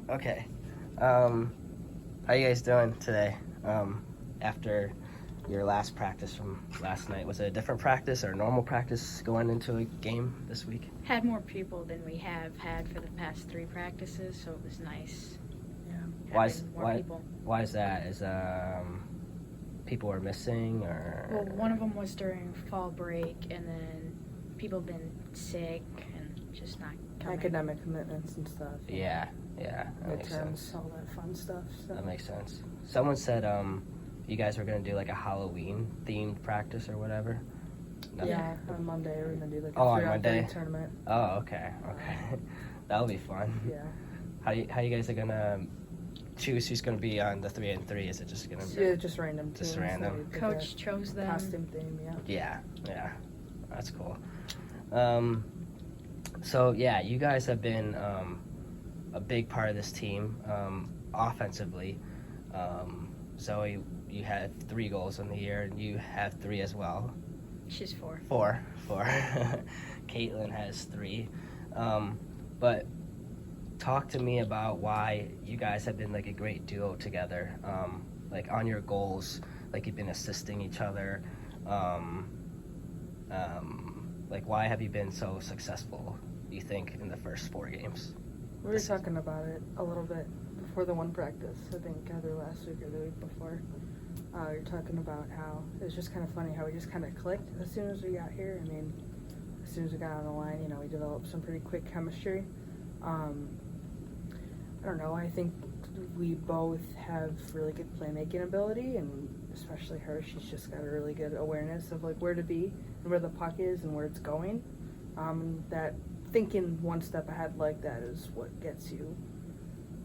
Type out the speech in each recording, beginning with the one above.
Okay. How you guys doing today? After your last practice from last night, was it a different practice or a normal practice going into a game this week? Had more people than we have had for the past 3 practices, so it was nice. Why People. why is that? Is people were missing or? Well, one of them was during fall break, and then people have been sick and just not coming. Academic commitments and stuff. Yeah, that makes sense. Midterms, all that fun stuff. So. That makes sense. Someone said you guys were gonna do like a Halloween themed practice or whatever. Nothing? Yeah, on Monday we're gonna do like a on 3-on-3 Monday? tournament. Oh, okay. That'll be fun. Yeah. How you guys are gonna choose who's gonna be on the 3-on-3? Is it just gonna be? Yeah, just random. Just teams, random. so we pick Coach a chose them. costume theme. Yeah. Yeah, that's cool. So yeah, you guys have been a big part of this team offensively. Zoe, you had 3 goals in the year, and you have 3 as well. She's 4. 4. Caitlin has 3. But talk to me about why you guys have been like a great duo together. Like on your goals, like you've been assisting each other. Like why have you been so successful, you think, in the first 4 games? We were talking about it a little bit before the one practice. I think either last week or the week before. You're talking about how it was just kind of funny how we just kind of clicked as soon as we got here. I mean, as soon as we got on the line, we developed some pretty quick chemistry. I don't know. I think we both have really good playmaking ability, and especially her. She's just got a really good awareness of like where to be and where the puck is and where it's going. That thinking one step ahead like that is what gets you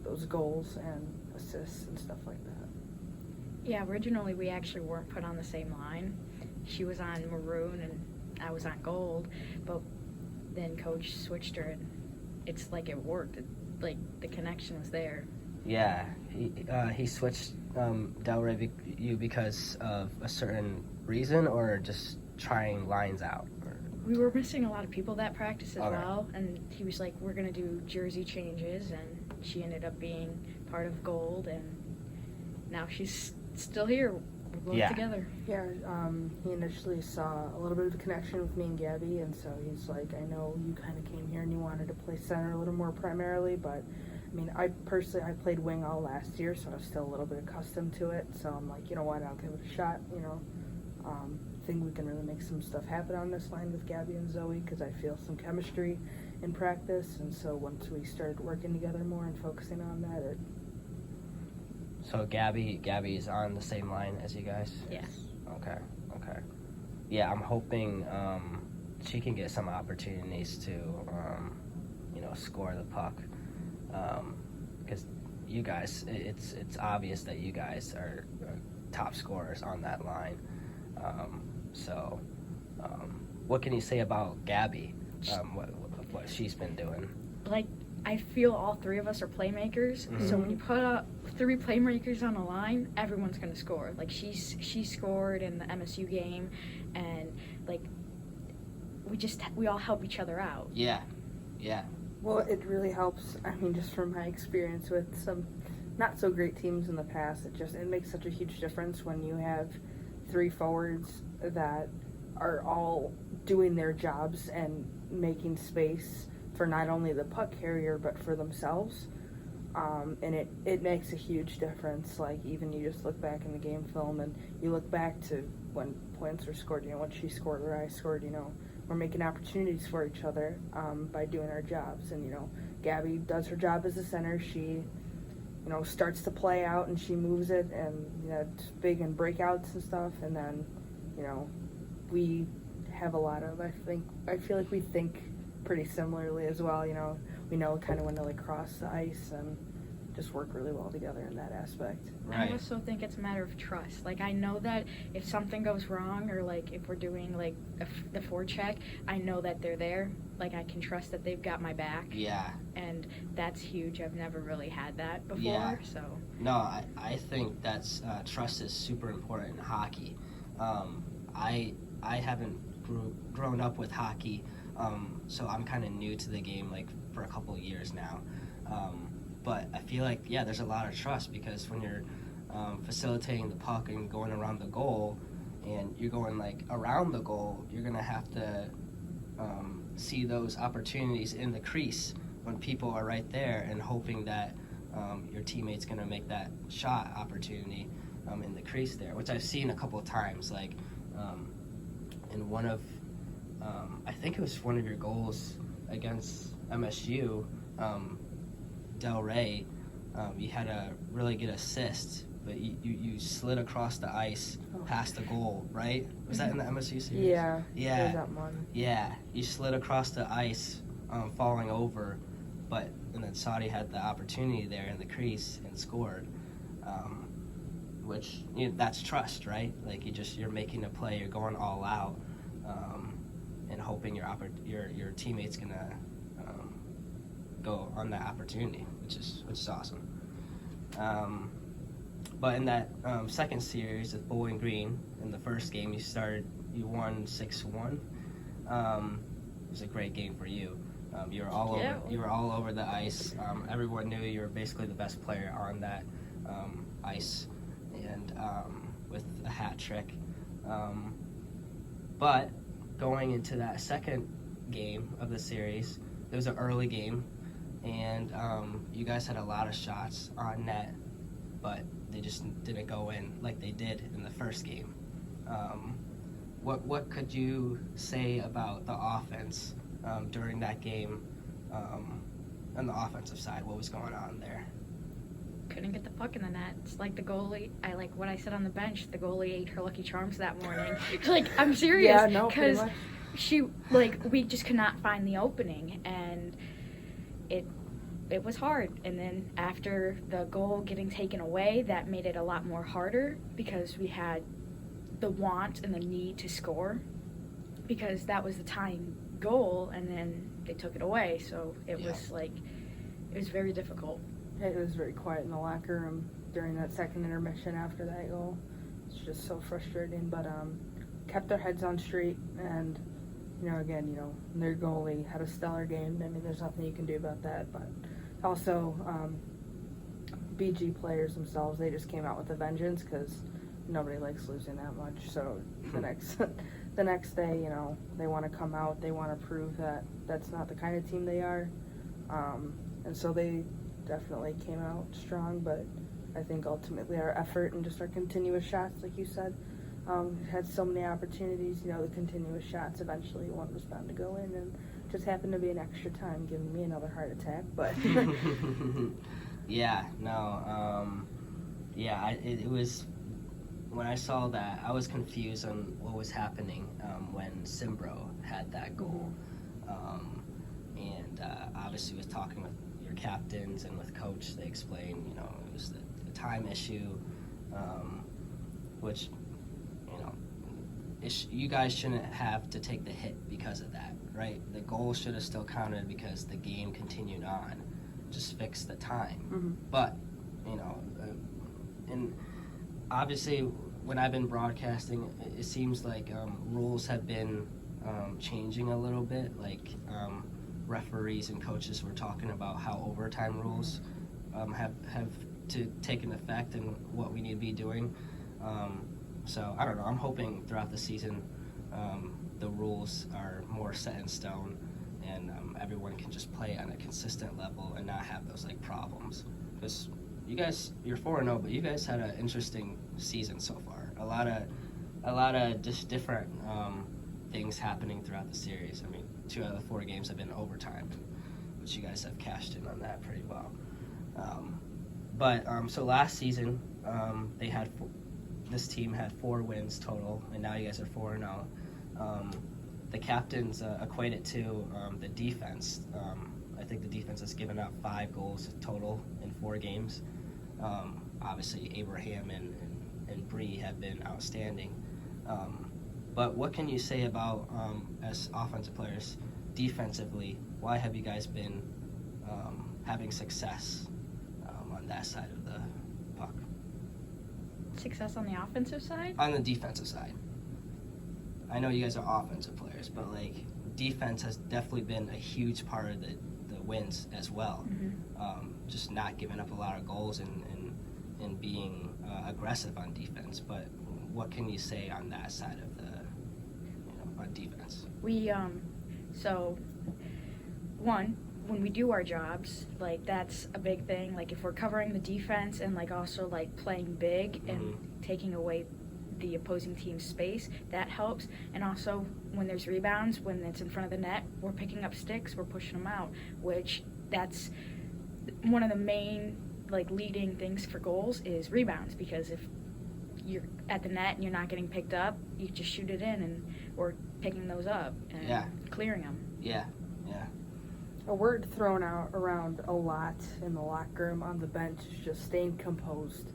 those goals and assists and stuff like that. Yeah, originally we actually weren't put on the same line. She was on maroon and I was on gold, but then Coach switched her and it's like it worked. Like the connection was there. Yeah, he switched Delre you because of a certain reason, or just trying lines out? Or? We were missing a lot of people that practice as Okay. well, and he was like, we're going to do jersey changes, and she ended up being part of gold, and now she's still here. We're both together. Yeah, he initially saw a little bit of a connection with me and Gabby, and so he's like, I know you kind of came here and you wanted to play center a little more primarily, but I mean, I played wing all last year, so I was still a little bit accustomed to it, so I'm like, you know what, I'll give it a shot, I think we can really make some stuff happen on this line with Gabby and Zoe, because I feel some chemistry in practice, and so once we started working together more and focusing on that, So Gabby's on the same line as you guys? Yeah. Okay. Yeah, I'm hoping she can get some opportunities to, score the puck. Because you guys, it's obvious that you guys are top scorers on that line. What can you say about Gabby? What she's been doing? Like, I feel all 3 of us are playmakers, so when you put up 3 playmakers on a line, everyone's going to score. Like, she scored in the MSU game, and, like, we all help each other out. Yeah. Well, it really helps. I mean, just from my experience with some not so great teams in the past, it makes such a huge difference when you have 3 forwards that are all doing their jobs and making space for not only the puck carrier but for themselves. And it makes a huge difference. Like, even you just look back in the game film and you look back to when points were scored, when she scored or I scored, we're making opportunities for each other by doing our jobs. And, Gabby does her job as a center. She, starts to play out and she moves it, and, it's big in breakouts and stuff. And then, we have a lot of, I feel like we think pretty similarly as well. We know kind of when to like cross the ice and just work really well together in that aspect. Right. I also think it's a matter of trust. Like, I know that if something goes wrong, or like if we're doing like the forecheck, I know that they're there. Like, I can trust that they've got my back. Yeah. And that's huge. I've never really had that before. Yeah. So. No, I think that's trust is super important in hockey. I haven't grown up with hockey, so I'm kind of new to the game, like, for a couple of years now. But I feel like, yeah, there's a lot of trust because when you're facilitating the puck and going around the goal and you're going like around the goal, you're going to have to see those opportunities in the crease when people are right there and hoping that your teammate's going to make that shot opportunity in the crease there, which I've seen a couple of times. Like in one of, I think it was one of your goals against MSU, Delre, you had a really good assist, but you slid across the ice past the goal, right? Was that in the MSU series? Yeah. Yeah. There's that one. Yeah, you slid across the ice, falling over, and then Sawdy had the opportunity there in the crease and scored, which that's trust, right? Like you're making a play, you're going all out, and hoping your teammate's gonna go on that opportunity, which is awesome. But in that second series with Bowling Green, in the first game you won 6-1. It was a great game for you. You were all over the ice. Everyone knew you were basically the best player on that ice, and with a hat trick. But going into that second game of the series, it was an early game, and you guys had a lot of shots on net, but they just didn't go in like they did in the first game. What could you say about the offense during that game on the offensive side? What was going on there? Couldn't get the puck in the net. It's like the goalie. I like what I said on the bench. The goalie ate her Lucky Charms that morning. Like, I'm serious. Yeah, no, because we just could not find the opening, and it was hard. And then after the goal getting taken away, that made it a lot more harder because we had the want and the need to score, because that was the tying goal, and then they took it away. So it was very difficult. It was very quiet in the locker room during that second intermission after that goal. It's just so frustrating, but kept their heads on straight, and again, their goalie had a stellar game. I mean, there's nothing you can do about that, but also BG players themselves, they just came out with a vengeance because nobody likes losing that much. So the next day, they want to come out, they want to prove that that's not the kind of team they are, and so they definitely came out strong. But I think ultimately our effort and just our continuous shots, like you said, had so many opportunities. The continuous shots, eventually one was bound to go in, and just happened to be an extra time, giving me another heart attack. But it was, when I saw that, I was confused on what was happening when Simbro had that goal, and obviously was talking with your captains and with coach. They explained, it was the time issue, which you guys shouldn't have to take the hit because of that, right? The goal should have still counted because the game continued on. Just fix the time. Mm-hmm. But and obviously when I've been broadcasting, it seems like rules have been changing a little bit. Like referees and coaches were talking about how overtime rules have to take an effect and what we need to be doing. So I don't know. I'm hoping throughout the season the rules are more set in stone, and everyone can just play on a consistent level and not have those problems. Because you're 4-0, but you guys had an interesting season so far. A lot of just different things happening throughout the series. I mean, 2 out of the 4 games have been overtime, which you guys have cashed in on that pretty well. So last season this team had 4 wins total, and now you guys are 4-0. The captains equate it to the defense. I think the defense has given up 5 goals total in 4 games. Obviously, Abraham and Bree have been outstanding. But what can you say about, as offensive players, defensively, why have you guys been having success on that side of the puck? Success on the offensive side? On the defensive side. I know you guys are offensive players, but defense has definitely been a huge part of the wins as well. Mm-hmm. Just not giving up a lot of goals and being aggressive on defense. But what can you say on that side of on defense? We so one, when we do our jobs, like that's a big thing. Like if we're covering the defense and like also like playing big and taking away the opposing team's space, that helps. And also when there's rebounds, when it's in front of the net, we're picking up sticks, we're pushing them out, which that's one of the main like leading things for goals is rebounds, because if you're at the net and you're not getting picked up, you just shoot it in, and or picking those up and clearing them. Yeah. A word thrown out around a lot in the locker room on the bench is just staying composed.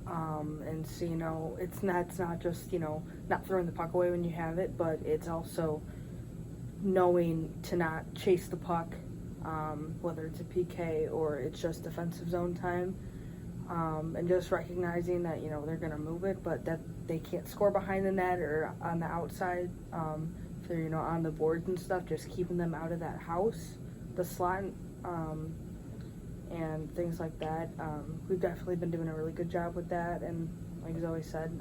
And so, it's not just, not throwing the puck away when you have it, but it's also knowing to not chase the puck, whether it's a PK or it's just defensive zone time. And just recognizing that, they're going to move it, but that they can't score behind the net or on the outside. So, on the boards and stuff, just keeping them out of that house, the slot, and things like that. We've definitely been doing a really good job with that. And like Zoe said,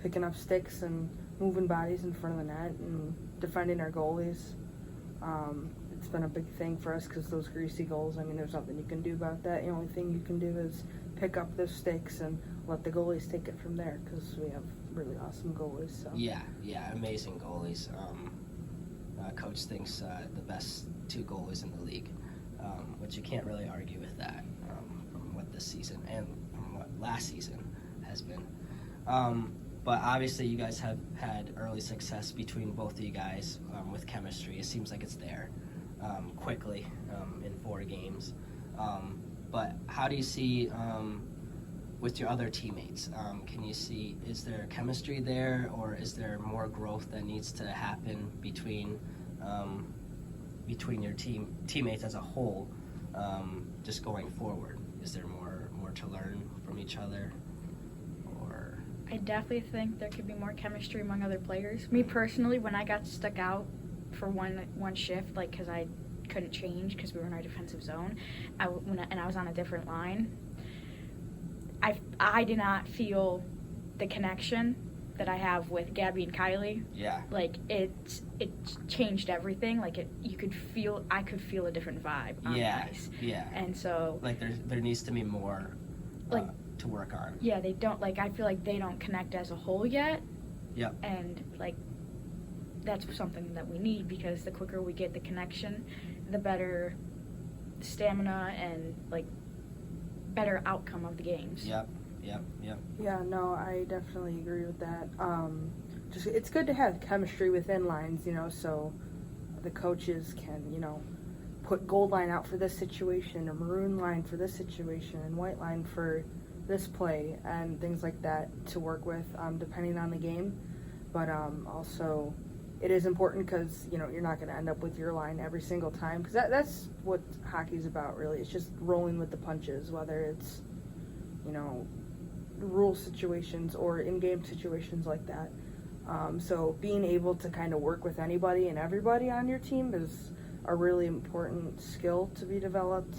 picking up sticks and moving bodies in front of the net and defending our goalies. It's been a big thing for us because those greasy goals, there's nothing you can do about that. The only thing you can do is pick up those sticks and let the goalies take it from there, because we have really awesome goalies. So. Yeah, amazing goalies. Coach thinks the best 2 goalies in the league, which you can't really argue with that from what this season and from what last season has been. But obviously you guys have had early success between both of you guys with chemistry. It seems like it's there quickly in 4 games. But how do you see with your other teammates? Can you see, is there chemistry there, or is there more growth that needs to happen between your teammates as a whole, just going forward? Is there more to learn from each other? Or I definitely think there could be more chemistry among other players. Me personally, when I got stuck out for one shift, like because I couldn't change because we were in our defensive zone, and I was on a different line, I did not feel the connection that I have with Gabby and Kylie. Yeah. Like it changed everything. Like I could feel a different vibe on the ice. Yeah. And so like there needs to be more to work on. Yeah, they don't, I feel like they don't connect as a whole yet. Yep. And that's something that we need, because the quicker we get the connection, the better stamina and better outcome of the games. Yep. Yeah, no, I definitely agree with that. Just it's good to have chemistry within lines, so the coaches can, put gold line out for this situation, or maroon line for this situation, and white line for this play, and things like that to work with, depending on the game. But also, it is important because, you're not going to end up with your line every single time, because that's what hockey's about, really. It's just rolling with the punches, whether it's, rule situations or in-game situations like that. So being able to kind of work with anybody and everybody on your team is a really important skill to be developed.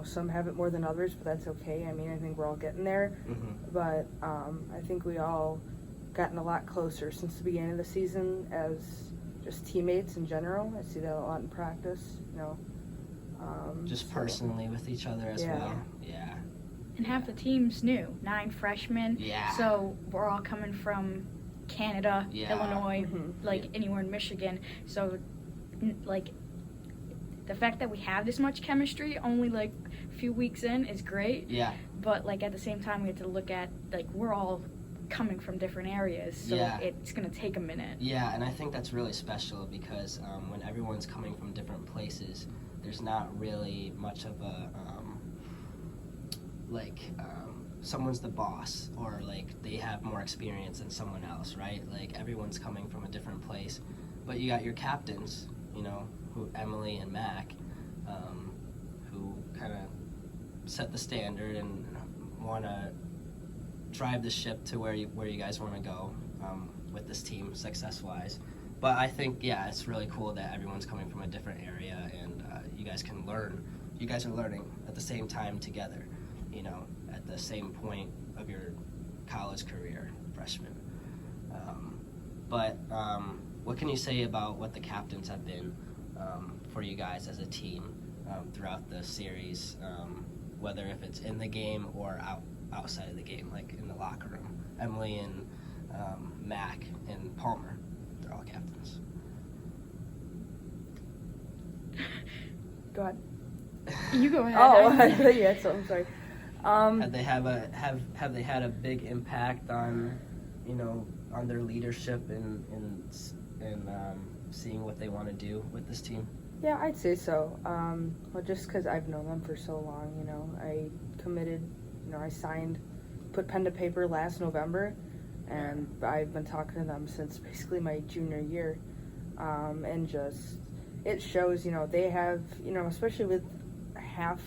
Some have it more than others, but that's okay. I think we're all getting there. Mm-hmm. But I think we all gotten a lot closer since the beginning of the season as just teammates in general. I see that a lot in practice, just personally with each other as well. Yeah. And half the team's new, 9 freshmen. Yeah. So we're all coming from Canada, Illinois, anywhere in Michigan. So, the fact that we have this much chemistry only a few weeks in is great. Yeah. But at the same time, we have to look at we're all coming from different areas, so it's going to take a minute. Yeah, and I think that's really special because when everyone's coming from different places, there's not really much of a someone's the boss, or they have more experience than someone else, right? Everyone's coming from a different place, but you got your captains, who Emily and Mac, who kind of set the standard and want to drive the ship to where you guys want to go with this team success-wise. But I think, it's really cool that everyone's coming from a different area, and you guys can learn. You guys are learning at the same time together, you know, at the same point of your college career, freshman. But what can you say about what the captains have been for you guys as a team throughout the series, whether if it's in the game or outside of the game, like in the locker room? Emily and Mac and Palmer, they're all captains. Go ahead. You go ahead. Oh, yeah, so I'm sorry. Have they had a big impact on, you know, on their leadership and seeing what they want to do with this team? Yeah, I'd say so. Well, just because I've known them for so long, you know, I committed, you know, I signed, put pen to paper last November, and I've been talking to them since basically my junior year, and just, it shows, you know, they have, you know, especially with half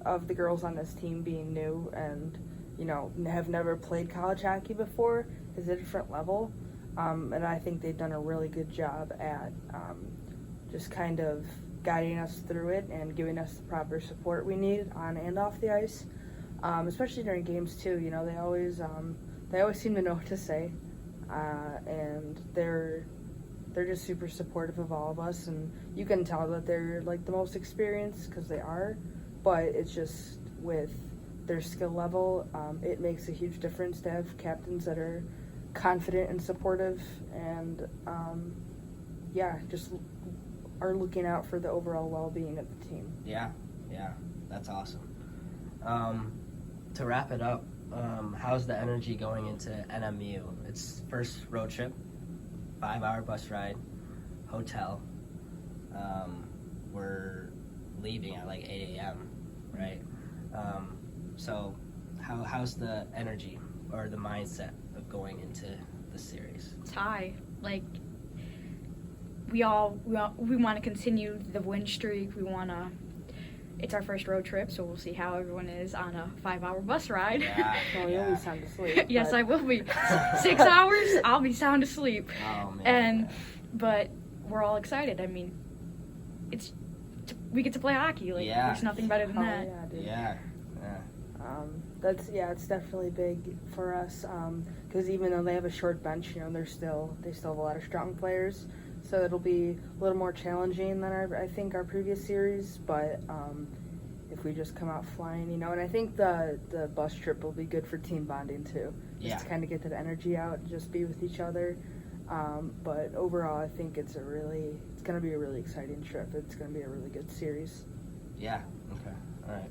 of the girls on this team being new and, you know, have never played college hockey before, is a different level, and I think they've done a really good job at just kind of guiding us through it and giving us the proper support we need on and off the ice, especially during games too. You know, they always seem to know what to say, and they're just super supportive of all of us, and you can tell that they're like the most experienced because they are, but it's just with their skill level, it makes a huge difference to have captains that are confident and supportive, and just are looking out for the overall well-being of the team. Yeah, that's awesome. To wrap it up, how's the energy going into NMU? It's first road trip, 5-hour bus ride, hotel. We're leaving at like 8 a.m., right? So how's the energy or the mindset of going into the series? It's high. Like, we want to continue the win streak. It's our first road trip, so we'll see how everyone is on a 5-hour bus ride. Yeah, So you'll be sound asleep. Yes, but I will be. 6 hours, I'll be sound asleep. Oh, man. But we're all excited. I mean, we get to play hockey. Like, there's nothing better than that. Yeah, dude. Yeah. It's definitely big for us, because even though they have a short bench, you know, they still have a lot of strong players, so it'll be a little more challenging than I think our previous series, but if we just come out flying, you know, and I think the bus trip will be good for team bonding too, just to kind of get that energy out and just be with each other, but overall I think it's going to be a really exciting trip. It's going to be a really good series. Yeah, okay, all right.